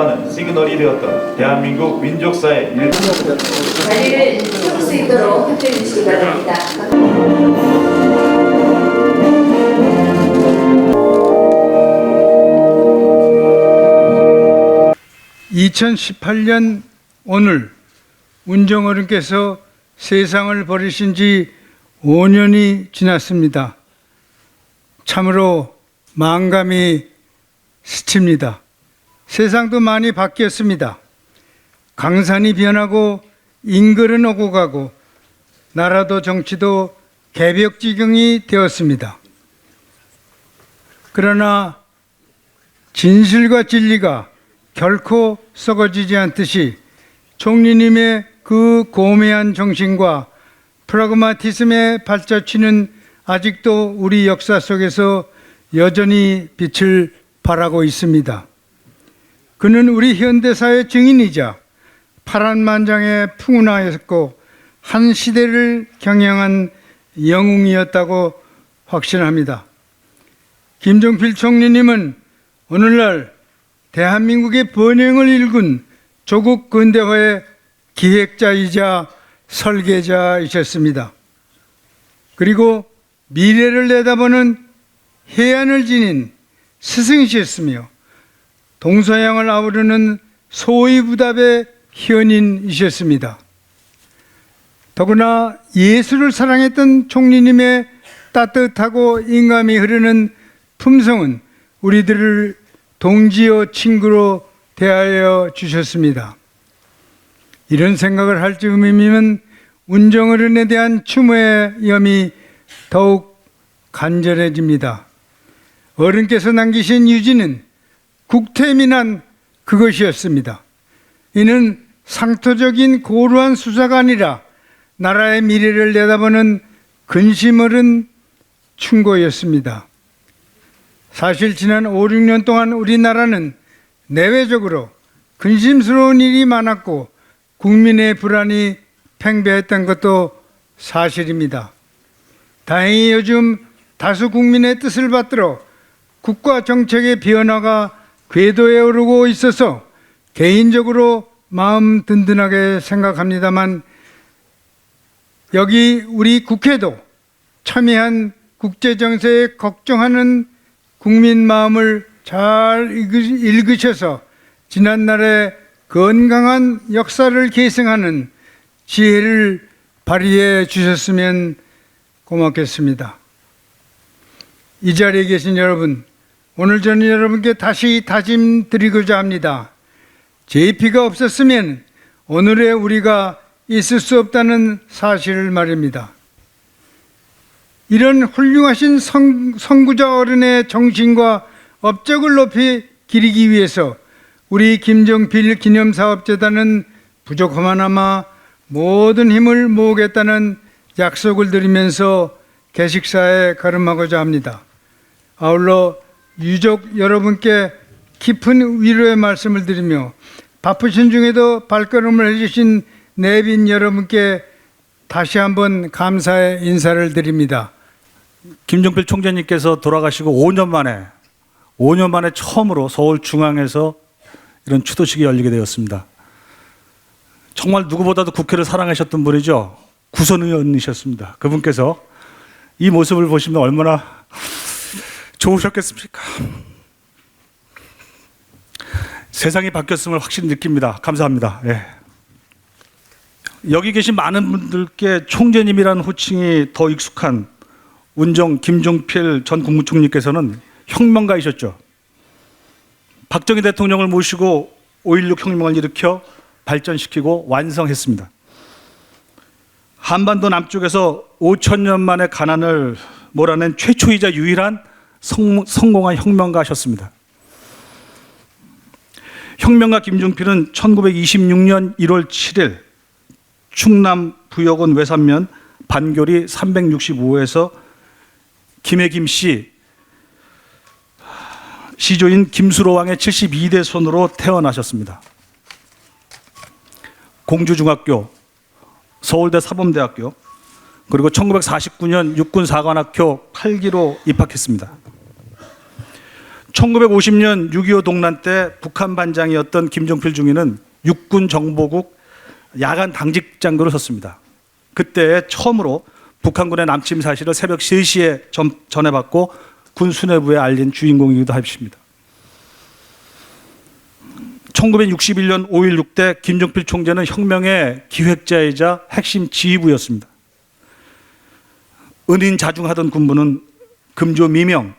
나가는 시그널이 되었던 대한민국 민족사의 자리를 찾을 수 있도록 협조해 주시기 바랍니다. 2018년 오늘 운정어른께서 세상을 버리신 지 5년이 지났습니다. 참으로 망감이 스칩니다. 세상도 많이 바뀌었습니다. 강산이 변하고 인글은 오고 가고 나라도 정치도 개벽지경이 되었습니다. 그러나 진실과 진리가 결코 썩어지지 않듯이 총리님의 그 고매한 정신과 프라그마티즘의 발자취는 아직도 우리 역사 속에서 여전히 빛을 발하고 있습니다. 그는 우리 현대사의 증인이자 파란만장의 풍운하였고 한 시대를 경영한 영웅이었다고 확신합니다. 김종필 총리님은 오늘날 대한민국의 번영을 일군 조국 근대화의 기획자이자 설계자이셨습니다. 그리고 미래를 내다보는 해안을 지닌 스승이셨으며 동서양을 아우르는 소위부답의 현인이셨습니다. 더구나 예술을 사랑했던 총리님의 따뜻하고 인감이 흐르는 품성은 우리들을 동지요 친구로 대하여 주셨습니다. 이런 생각을 할 즈음이면 운정어른에 대한 추모의 염이 더욱 간절해집니다. 어른께서 남기신 유지는 국태민한 그것이었습니다. 이는 상토적인 고루한 수사가 아니라 나라의 미래를 내다보는 근심 어른 충고였습니다. 사실 지난 5, 6년 동안 우리나라는 내외적으로 근심스러운 일이 많았고 국민의 불안이 팽배했던 것도 사실입니다. 다행히 요즘 다수 국민의 뜻을 받들어 국가 정책의 변화가 궤도에 오르고 있어서 개인적으로 마음 든든하게 생각합니다만 여기 우리 국회도 첨예한 국제정세에 걱정하는 국민 마음을 잘 읽으셔서 지난날의 건강한 역사를 계승하는 지혜를 발휘해 주셨으면 고맙겠습니다. 이 자리에 계신 여러분, 오늘 저는 여러분께 다시 다짐드리고자 합니다. JP가 없었으면 오늘의 우리가 있을 수 없다는 사실을 말입니다. 이런 훌륭하신 선구자 어른의 정신과 업적을 높이 기리기 위해서 우리 김종필 기념사업재단은 부족하나마 모든 힘을 모으겠다는 약속을 드리면서 개식사에 가름하고자 합니다. 아울러 유족 여러분께 깊은 위로의 말씀을 드리며 바쁘신 중에도 발걸음을 해주신 내빈 여러분께 다시 한번 감사의 인사를 드립니다. 김종필 총재님께서 돌아가시고 5년 만에 처음으로 서울중앙에서 이런 추도식이 열리게 되었습니다. 정말 누구보다도 국회를 사랑하셨던 분이죠. 구선 의원이셨습니다. 그분께서 이 모습을 보시면 얼마나 좋으셨겠습니까? 세상이 바뀌었음을 확실히 느낍니다. 감사합니다. 예. 여기 계신 많은 분들께 총재님이라는 호칭이 더 익숙한 운정 김종필 전 국무총리께서는 혁명가이셨죠. 박정희 대통령을 모시고 5.16 혁명을 일으켜 발전시키고 완성했습니다. 한반도 남쪽에서 5,000년 만에 가난을 몰아낸 최초이자 유일한 성공한 혁명가셨습니다. 혁명가 김종필은 1926년 1월 7일 충남 부여군 외산면 반교리 365호에서 김해김 씨 시조인 김수로 왕의 72대 손으로 태어나셨습니다. 공주중학교, 서울대 사범대학교, 그리고 1949년 육군사관학교 8기로 입학했습니다. 1950년 6.25 동란 때 북한 반장이었던 김종필 중위는 육군 정보국 야간 당직 장교로 섰습니다. 그때 처음으로 북한군의 남침 사실을 새벽 3시에 전해받고 군 수뇌부에 알린 주인공이기도 하십니다. 1961년 5.16 때 김종필 총재는 혁명의 기획자이자 핵심 지휘부였습니다. 은인자중하던 군부는 금조 미명,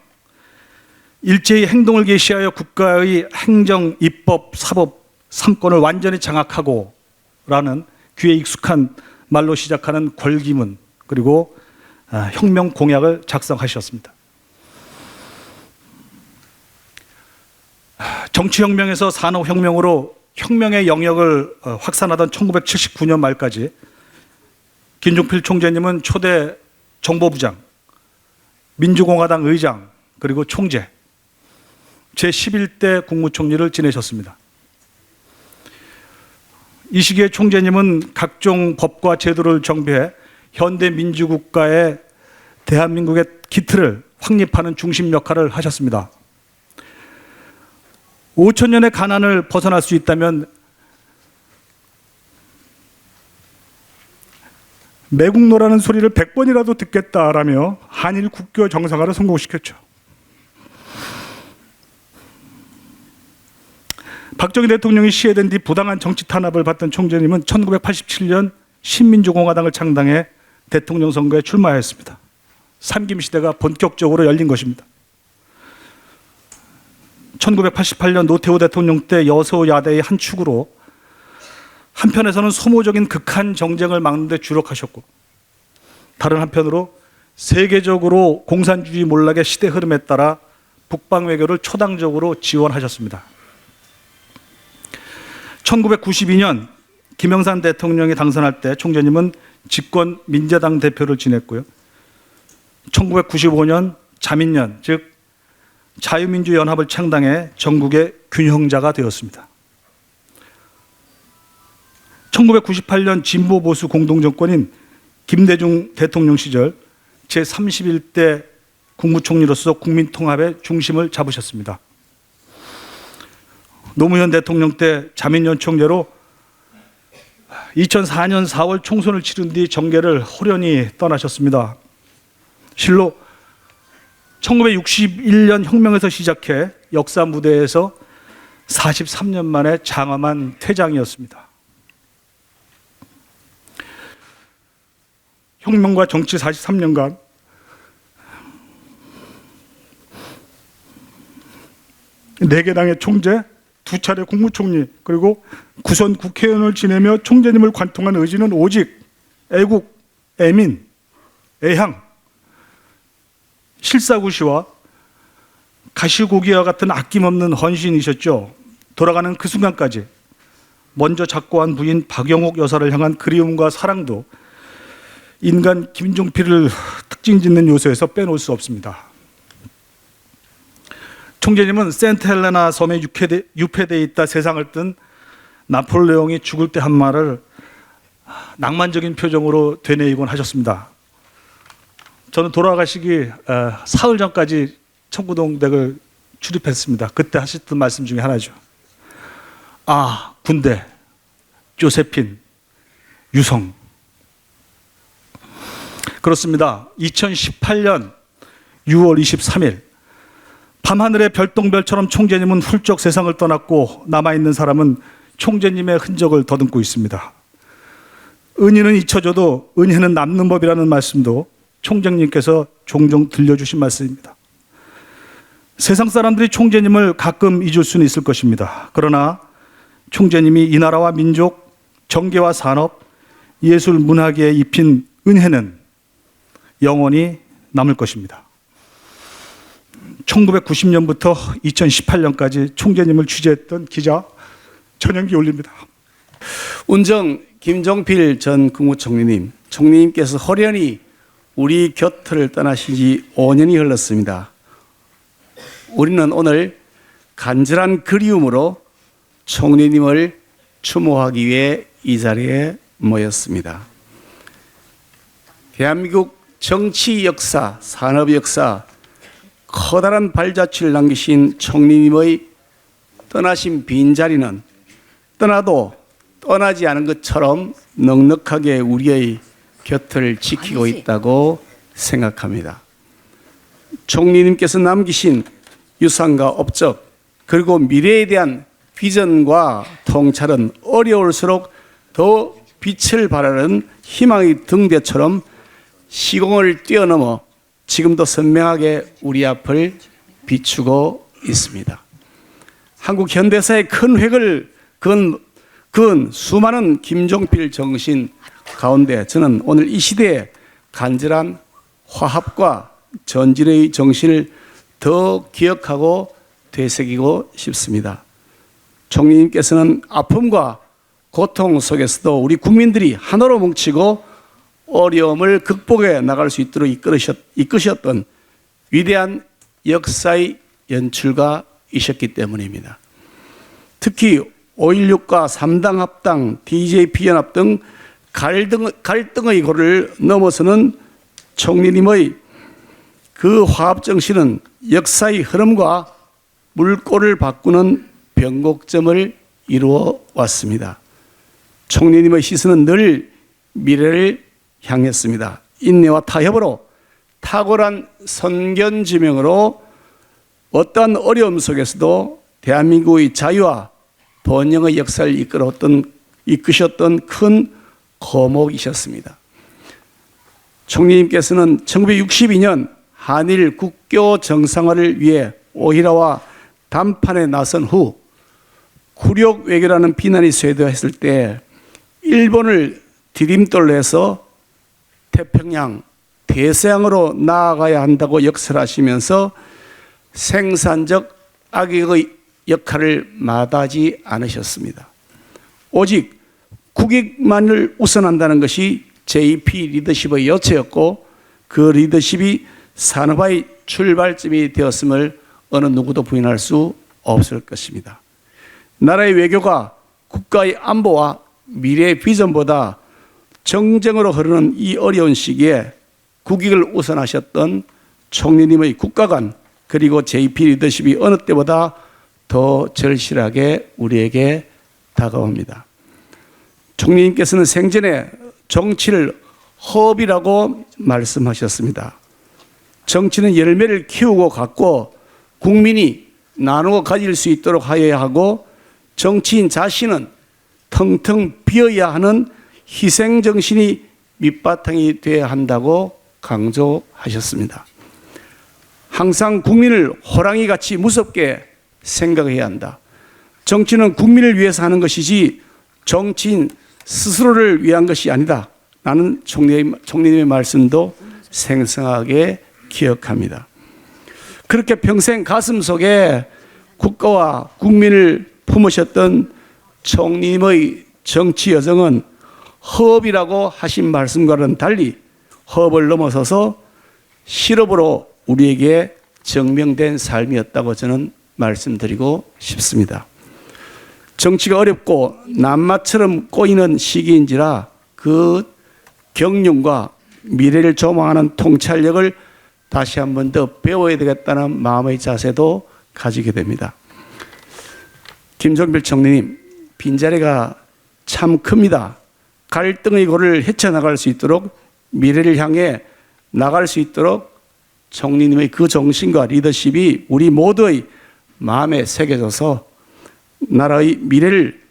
일제히 행동을 개시하여 국가의 행정, 입법, 사법 3권을 완전히 장악하고 라는 귀에 익숙한 말로 시작하는 궐기문, 그리고 혁명 공약을 작성하셨습니다. 정치혁명에서 산업혁명으로 혁명의 영역을 확산하던 1979년 말까지 김종필 총재님은 초대 정보부장, 민주공화당 의장, 그리고 총재, 제11대 국무총리를 지내셨습니다. 이 시기에 총재님은 각종 법과 제도를 정비해 현대 민주국가의 대한민국의 기틀을 확립하는 중심 역할을 하셨습니다. 5천년의 가난을 벗어날 수 있다면 매국노라는 소리를 100번이라도 듣겠다라며 한일 국교 정상화를 성공시켰죠. 박정희 대통령이 시해된 뒤 부당한 정치 탄압을 받던 총재님은 1987년 신민주공화당을 창당해 대통령 선거에 출마하였습니다. 삼김 시대가 본격적으로 열린 것입니다. 1988년 노태우 대통령 때 여소야대의 한 축으로 한편에서는 소모적인 극한 정쟁을 막는 데 주력하셨고, 다른 한편으로 세계적으로 공산주의 몰락의 시대 흐름에 따라 북방 외교를 초당적으로 지원하셨습니다. 1992년 김영삼 대통령이 당선할 때 총재님은 집권 민자당 대표를 지냈고요. 1995년 자민련, 즉 자유민주연합을 창당해 전국의 균형자가 되었습니다. 1998년 진보보수 공동정권인 김대중 대통령 시절 제31대 국무총리로서 국민통합의 중심을 잡으셨습니다. 노무현 대통령 때 자민련 총재로 2004년 4월 총선을 치른 뒤 정계를 호련히 떠나셨습니다. 실로 1961년 혁명에서 시작해 역사 무대에서 43년 만에 장엄한 퇴장이었습니다. 혁명과 정치 43년간 네 개 당의 총재, 2차례 국무총리, 그리고 구선 국회의원을 지내며 총재님을 관통한 의지는 오직 애국, 애민, 애향, 실사구시와 가시고기와 같은 아낌없는 헌신이셨죠. 돌아가는 그 순간까지 먼저 작고한 부인 박영옥 여사를 향한 그리움과 사랑도 인간 김종필을 특징 짓는 요소에서 빼놓을 수 없습니다. 총재님은 센트헬레나 섬에 유폐되어 있다 세상을 뜬 나폴레옹이 죽을 때 한 말을 낭만적인 표정으로 되뇌이곤 하셨습니다. 저는 돌아가시기 사흘 전까지 청구동댁을 출입했습니다. 그때 하셨던 말씀 중에 하나죠. 아, 군대, 조세핀, 유성. 그렇습니다. 2018년 6월 23일 밤하늘의 별똥별처럼 총재님은 훌쩍 세상을 떠났고 남아있는 사람은 총재님의 흔적을 더듬고 있습니다. 은인은 잊혀져도 은혜는 남는 법이라는 말씀도 총장님께서 종종 들려주신 말씀입니다. 세상 사람들이 총재님을 가끔 잊을 수는 있을 것입니다. 그러나 총재님이 이 나라와 민족, 정계와 산업, 예술, 문화계에 입힌 은혜는 영원히 남을 것입니다. 1990년부터 2018년까지 총재님을 취재했던 기자 전영기 올립니다. 운정 김종필 전 국무총리님, 총리님께서 호련히 우리 곁을 떠나신 지 5년이 흘렀습니다. 우리는 오늘 간절한 그리움으로 총리님을 추모하기 위해 이 자리에 모였습니다. 대한민국 정치 역사, 산업 역사, 커다란 발자취를 남기신 총리님의 떠나신 빈자리는 떠나도 떠나지 않은 것처럼 넉넉하게 우리의 곁을 지키고 있다고 생각합니다. 총리님께서 남기신 유산과 업적 그리고 미래에 대한 비전과 통찰은 어려울수록 더 빛을 발하는 희망의 등대처럼 시공을 뛰어넘어 지금도 선명하게 우리 앞을 비추고 있습니다. 한국 현대사의 큰 획을 그은 수많은 김종필 정신 가운데 저는 오늘 이 시대에 간절한 화합과 전진의 정신을 더 기억하고 되새기고 싶습니다. 총리님께서는 아픔과 고통 속에서도 우리 국민들이 하나로 뭉치고 어려움을 극복해 나갈 수 있도록 이끄셨던 위대한 역사의 연출가이셨기 때문입니다. 특히 5.16과 3당 합당, DJP 연합 등 갈등의 고를 넘어서는 총리님의 그 화합 정신은 역사의 흐름과 물꼬를 바꾸는 변곡점을 이루어 왔습니다. 총리님의 시선은 늘 미래를 향했습니다. 인내와 타협으로 탁월한 선견지명으로 어떠한 어려움 속에서도 대한민국의 자유와 번영의 역사를 이끄셨던 큰 거목이셨습니다. 총리님께서는 1962년 한일 국교 정상화를 위해 오히라와 담판에 나선 후 굴욕 외교라는 비난이 쇄도했을 때 일본을 디딤돌로 해서 태평양, 대서양으로 나아가야 한다고 역설하시면서 생산적 악역의 역할을 마다하지 않으셨습니다. 오직 국익만을 우선한다는 것이 JP 리더십의 여체였고 그 리더십이 산업화의 출발점이 되었음을 어느 누구도 부인할 수 없을 것입니다. 나라의 외교가 국가의 안보와 미래의 비전보다 정쟁으로 흐르는 이 어려운 시기에 국익을 우선하셨던 총리님의 국가관 그리고 JP 리더십이 어느 때보다 더 절실하게 우리에게 다가옵니다. 총리님께서는 생전에 정치를 허업이라고 말씀하셨습니다. 정치는 열매를 키우고 갖고 국민이 나누어 가질 수 있도록 하여야 하고 정치인 자신은 텅텅 비어야 하는 희생정신이 밑바탕이 되어야 한다고 강조하셨습니다. 항상 국민을 호랑이같이 무섭게 생각해야 한다. 정치는 국민을 위해서 하는 것이지 정치인 스스로를 위한 것이 아니다. 라는 총리님의 말씀도 생생하게 기억합니다. 그렇게 평생 가슴 속에 국가와 국민을 품으셨던 총리님의 정치 여정은 허업이라고 하신 말씀과는 달리 허업을 넘어서서 실업으로 우리에게 증명된 삶이었다고 저는 말씀드리고 싶습니다. 정치가 어렵고 낱마처럼 꼬이는 시기인지라 그 경륜과 미래를 조망하는 통찰력을 다시 한 번 더 배워야 되겠다는 마음의 자세도 가지게 됩니다. 김종필 총리님, 빈자리가 참 큽니다. 갈등의 고를 헤쳐나갈 수 있도록 미래를 향해 나갈 수 있도록 총리님의 그 정신과 리더십이 우리 모두의 마음에 새겨져서 나라의 미래를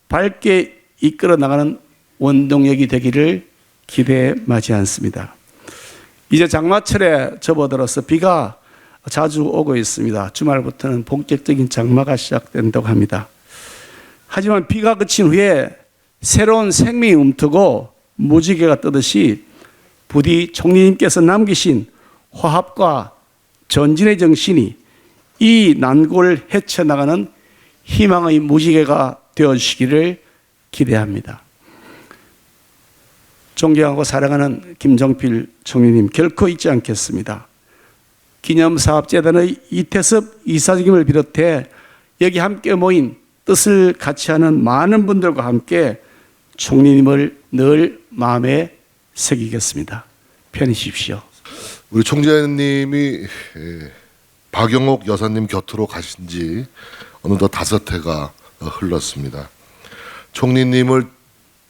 밝게 이끌어 나가는 원동력이 되기를 기대에 마지 않습니다. 이제 장마철에 접어들어서 비가 자주 오고 있습니다. 주말부터는 본격적인 장마가 시작된다고 합니다. 하지만 비가 그친 후에 새로운 생명이 움트고 무지개가 뜨듯이 부디 총리님께서 남기신 화합과 전진의 정신이 이 난고를 헤쳐나가는 희망의 무지개가 되어주시기를 기대합니다. 존경하고 사랑하는 김종필 총리님, 결코 잊지 않겠습니다. 기념사업재단의 이태섭 이사장님을 비롯해 여기 함께 모인 뜻을 같이 하는 많은 분들과 함께 총리님을 늘 마음에 새기겠습니다. 편히 쉬십시오. 우리 총재님이 박영옥 여사님 곁으로 가신 지 어느덧 5해가 흘렀습니다. 총리님을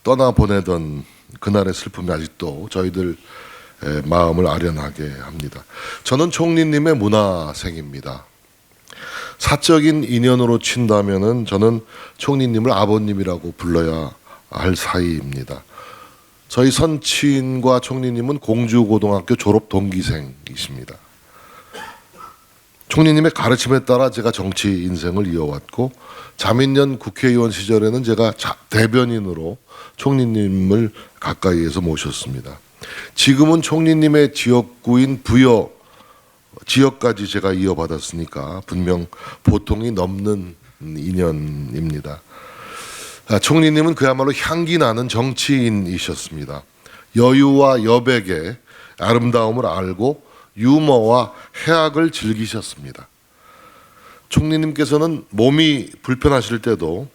떠나보내던 그날의 슬픔이 아직도 저희들 마음을 아련하게 합니다. 저는 총리님의 문화생입니다. 사적인 인연으로 친다면은 저는 총리님을 아버님이라고 불러야 할 사이입니다. 저희 선친과 총리님은 공주고등학교 졸업 동기생이십니다. 총리님의 가르침에 따라 제가 정치 인생을 이어왔고 자민련 국회의원 시절에는 제가 대변인으로 총리님을 가까이에서 모셨습니다. 지금은 총리님의 지역구인 부여 지역까지 제가 이어받았으니까 분명 보통이 넘는 인연입니다. 총리님은 그야말로 향기 나는 정치인이셨습니다. 여유와 여백의 아름다움을 알고 유머와 해악을 즐기셨습니다. 총리님께서는 몸이 불편하실 때도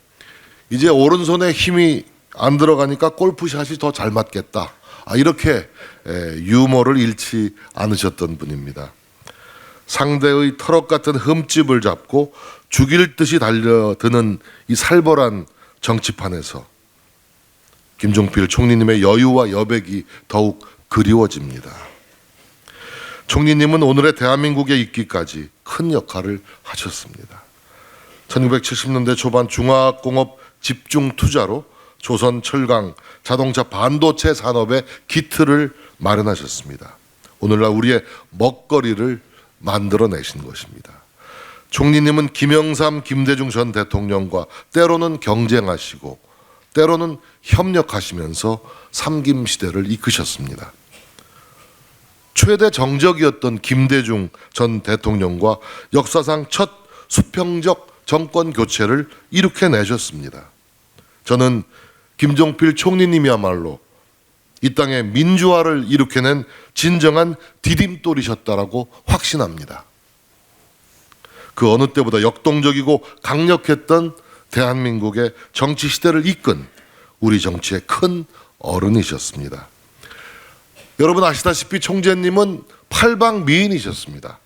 이제 오른손에 힘이 안 들어가니까 골프샷이 더 잘 맞겠다. 이렇게 유머를 잃지 않으셨던 분입니다. 상대의 털럭 같은 흠집을 잡고 죽일 듯이 달려드는 이 살벌한 정치판에서 김종필 총리님의 여유와 여백이 더욱 그리워집니다. 총리님은 오늘의 대한민국에 있기까지 큰 역할을 하셨습니다. 1970년대 초반 중화학공업 집중 투자로 조선 철강, 자동차 반도체 산업의 기틀을 마련하셨습니다. 오늘날 우리의 먹거리를 만들어내신 것입니다. 총리님은 김영삼, 김대중 전 대통령과 때로는 경쟁하시고 때로는 협력하시면서 삼김 시대를 이끄셨습니다. 최대 정적이었던 김대중 전 대통령과 역사상 첫 수평적 정권 교체를 이룩해내셨습니다. 저는 김종필 총리님이야말로 이 땅의 민주화를 일으켜낸 진정한 디딤돌이셨다라고 확신합니다. 그 어느 때보다 역동적이고 강력했던 대한민국의 정치 시대를 이끈 우리 정치의 큰 어른이셨습니다. 여러분 아시다시피 총재님은 팔방미인이셨습니다.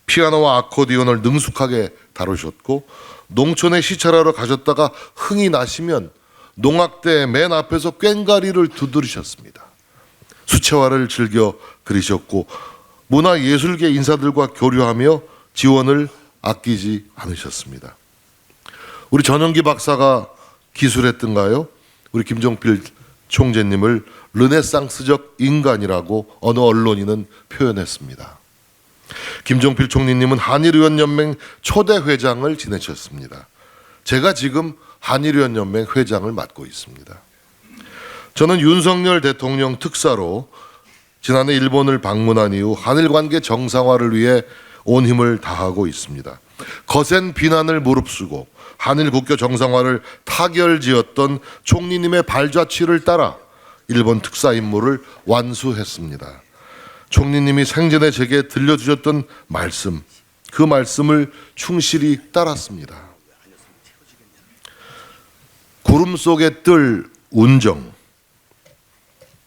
피아노와 아코디언을 능숙하게 다루셨고 농촌에 시찰하러 가셨다가 흥이 나시면 농악대 맨 앞에서 꽹과리를 두드리셨습니다. 수채화를 즐겨 그리셨고 문화예술계 인사들과 교류하며 지원을 아끼지 않으셨습니다. 우리 전영기 박사가 기술했던가요? 우리 김종필 총재님을 르네상스적 인간이라고 어느 언론인은 표현했습니다. 김종필 총리님은 한일의원연맹 초대 회장을 지내셨습니다. 제가 지금 한일의원연맹 회장을 맡고 있습니다. 저는 윤석열 대통령 특사로 지난해 일본을 방문한 이후 한일 관계 정상화를 위해 온 힘을 다하고 있습니다. 거센 비난을 무릅쓰고 한일 국교 정상화를 타결지었던 총리님의 발자취를 따라 일본 특사 임무를 완수했습니다. 총리님이 생전에 제게 들려주셨던 말씀, 그 말씀을 충실히 따랐습니다. 구름 속에 뜰 운정.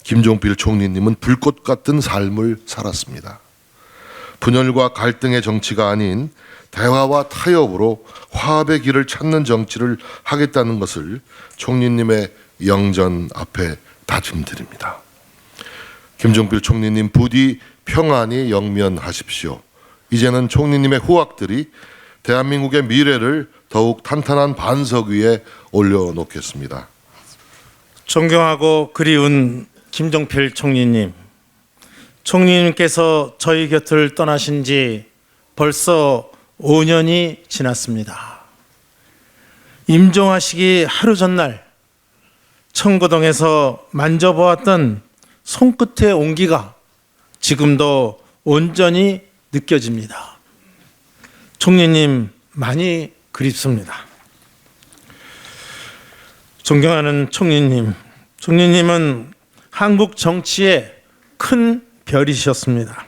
김종필 총리님은 불꽃 같은 삶을 살았습니다. 분열과 갈등의 정치가 아닌 대화와 타협으로 화합의 길을 찾는 정치를 하겠다는 것을 총리님의 영전 앞에 다짐드립니다. 김종필 총리님 부디 평안히 영면하십시오. 이제는 총리님의 후학들이 대한민국의 미래를 더욱 탄탄한 반석 위에 올려놓겠습니다. 존경하고 그리운 김종필 총리님, 총리님께서 저희 곁을 떠나신 지 벌써 5년이 지났습니다. 임종하시기 하루 전날 청고동에서 만져보았던 손끝의 온기가 지금도 온전히 느껴집니다. 총리님 많이 그립습니다. 존경하는 총리님, 총리님은 한국 정치의 큰 별이셨습니다.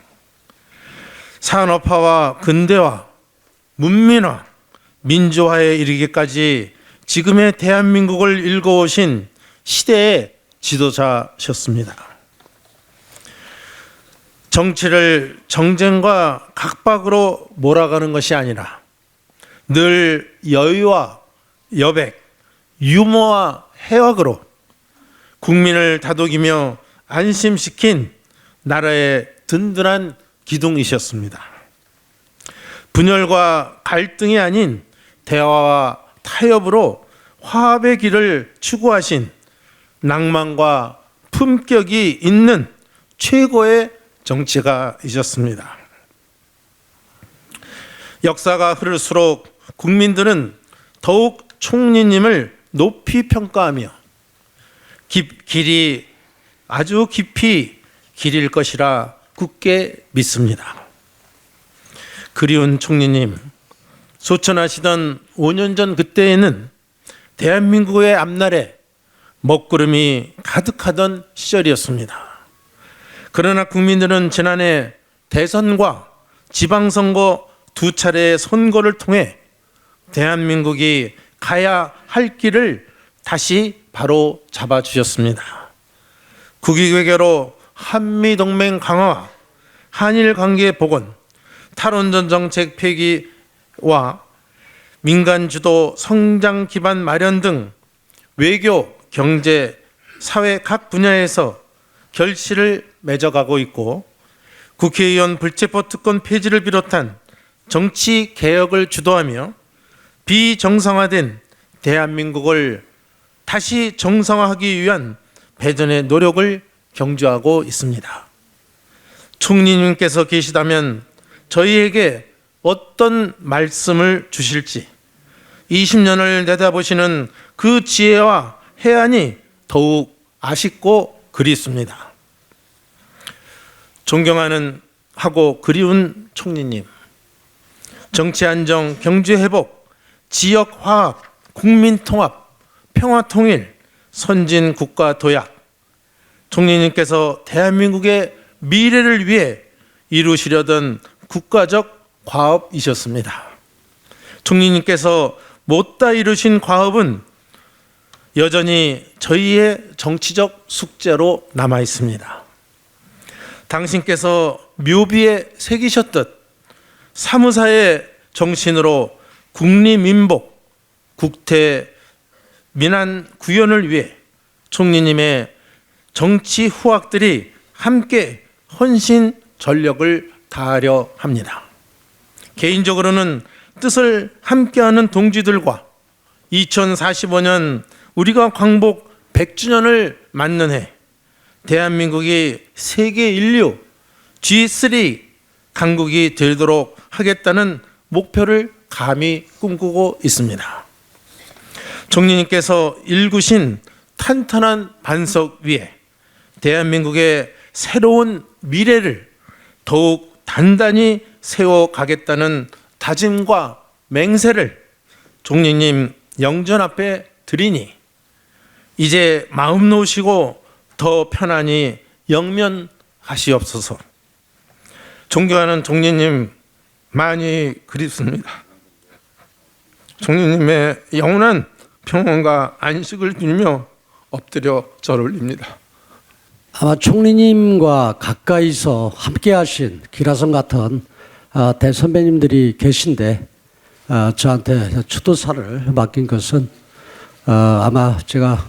산업화와 근대화, 문민화, 민주화에 이르기까지 지금의 대한민국을 일궈오신 시대의 지도자셨습니다. 정치를 정쟁과 각박으로 몰아가는 것이 아니라 늘 여유와 여백, 유머와 해악으로 국민을 다독이며 안심시킨 나라의 든든한 기둥이셨습니다. 분열과 갈등이 아닌 대화와 타협으로 화합의 길을 추구하신 낭만과 품격이 있는 최고의 정치가이셨습니다. 역사가 흐를수록 국민들은 더욱 총리님을 높이 평가하며 길이 아주 깊이 길일 것이라 굳게 믿습니다. 그리운 총리님, 소천하시던 5년 전 그때에는 대한민국의 앞날에 먹구름이 가득하던 시절이었습니다. 그러나 국민들은 지난해 대선과 지방선거 두 차례의 선거를 통해 대한민국이 가야 할 길을 다시 바로 잡아주셨습니다. 국익외교로 한미동맹 강화와 한일관계 복원, 탈원전 정책 폐기와 민간주도 성장 기반 마련 등 외교, 경제, 사회 각 분야에서 결실을 맺어가고 있고 국회의원 불체포 특권 폐지를 비롯한 정치 개혁을 주도하며 비정상화된 대한민국을 다시 정상화하기 위한 배전의 노력을 경주하고 있습니다. 총리님께서 계시다면 저희에게 어떤 말씀을 주실지 20년을 내다보시는 그 지혜와 해안이 더욱 아쉽고 그립습니다. 존경하는 하고 그리운 총리님, 정치 안정, 경제 회복, 지역 화합, 국민 통합, 평화 통일, 선진 국가 도약, 총리님께서 대한민국의 미래를 위해 이루시려던 국가적 과업이셨습니다. 총리님께서 못다 이루신 과업은 여전히 저희의 정치적 숙제로 남아 있습니다. 당신께서 묘비에 새기셨듯 사무사의 정신으로 국리민복, 국태, 민안 구현을 위해 총리님의 정치 후학들이 함께 헌신 전력을 다하려 합니다. 개인적으로는 뜻을 함께하는 동지들과 2045년 우리가 광복 100주년을 맞는 해 대한민국이 세계 인류 G3 강국이 되도록 하겠다는 목표를 감히 꿈꾸고 있습니다. 총리님께서 일구신 탄탄한 반석 위에 대한민국의 새로운 미래를 더욱 단단히 세워가겠다는 다짐과 맹세를 총리님 영전 앞에 드리니 이제 마음 놓으시고 더 편안히 영면하시옵소서. 존경하는 총리님, 많이 그립습니다. 총리님의 영원한 평온과 안식을 빌며 엎드려 절을 올립니다. 아마 총리님과 가까이서 함께하신 기라성 같은 대선배님들이 계신데 저한테 추도사를 맡긴 것은 아마 제가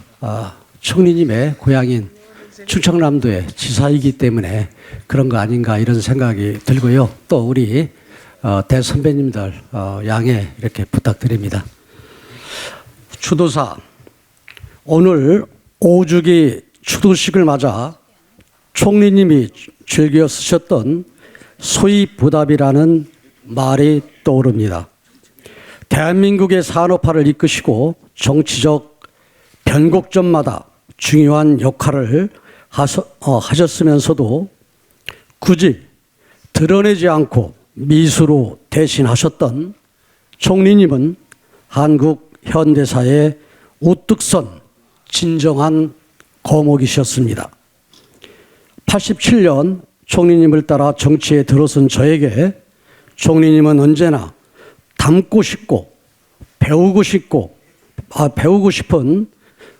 총리님의 고향인 충청남도의 지사이기 때문에 그런 거 아닌가 이런 생각이 들고요. 또 우리 대선배님들 양해 이렇게 부탁드립니다. 추도사, 오늘 5주기 추도식을 맞아 총리님이 즐겨 쓰셨던 소위부답이라는 말이 떠오릅니다. 대한민국의 산업화를 이끄시고 정치적 변곡점마다 중요한 역할을 하셨으면서도 굳이 드러내지 않고 미수로 대신하셨던 총리님은 한국 현대사의 우뚝 선 진정한 거목이셨습니다. 87년 총리님을 따라 정치에 들어선 저에게 총리님은 언제나 닮고 싶고 배우고 싶은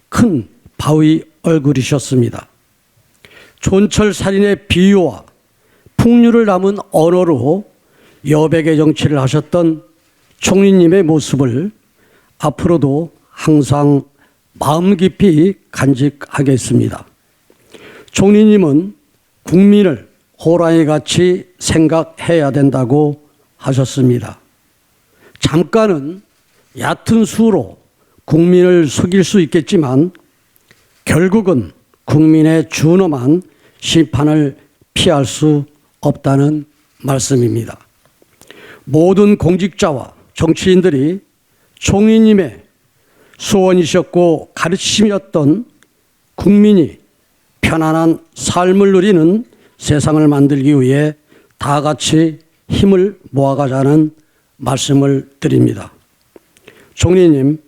큰 바위 얼굴이셨습니다. 촌철살인의 비유와 풍류를 담은 언어로 여백의 정치를 하셨던 총리님의 모습을 앞으로도 항상 마음 깊이 간직하겠습니다. 총리님은 국민을 호랑이 같이 생각해야 된다고 하셨습니다. 잠깐은 얕은 수로 국민을 속일 수 있겠지만 결국은 국민의 준엄한 심판을 피할 수 없다는 말씀입니다. 모든 공직자와 정치인들이 총리님의 소원이셨고 가르침이었던 국민이 편안한 삶을 누리는 세상을 만들기 위해 다 같이 힘을 모아가자는 말씀을 드립니다. 총리님,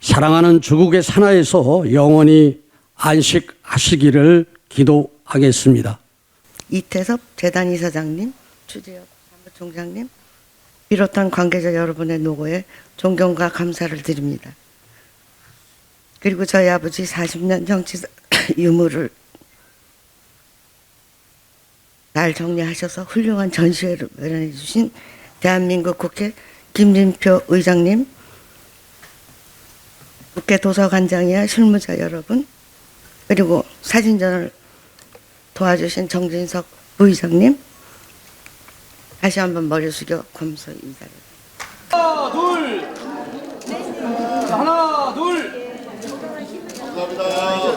사랑하는 조국의 산하에서 영원히 안식하시기를 기도하겠습니다. 이태섭 재단 이사장님, 추재혁 사무총장님, 비롯한 관계자 여러분의 노고에 존경과 감사를 드립니다. 그리고 저희 아버지 40년 정치 유무를 잘 정리하셔서 훌륭한 전시회를 마련해 주신 대한민국 국회 김진표 의장님, 국회 도서관장이야 실무자 여러분, 그리고 사진전을 도와주신 정진석 부의장님, 다시 한번 머리 숙여 검소 인사를. 하나, 둘. 하나, 둘. 감사합니다.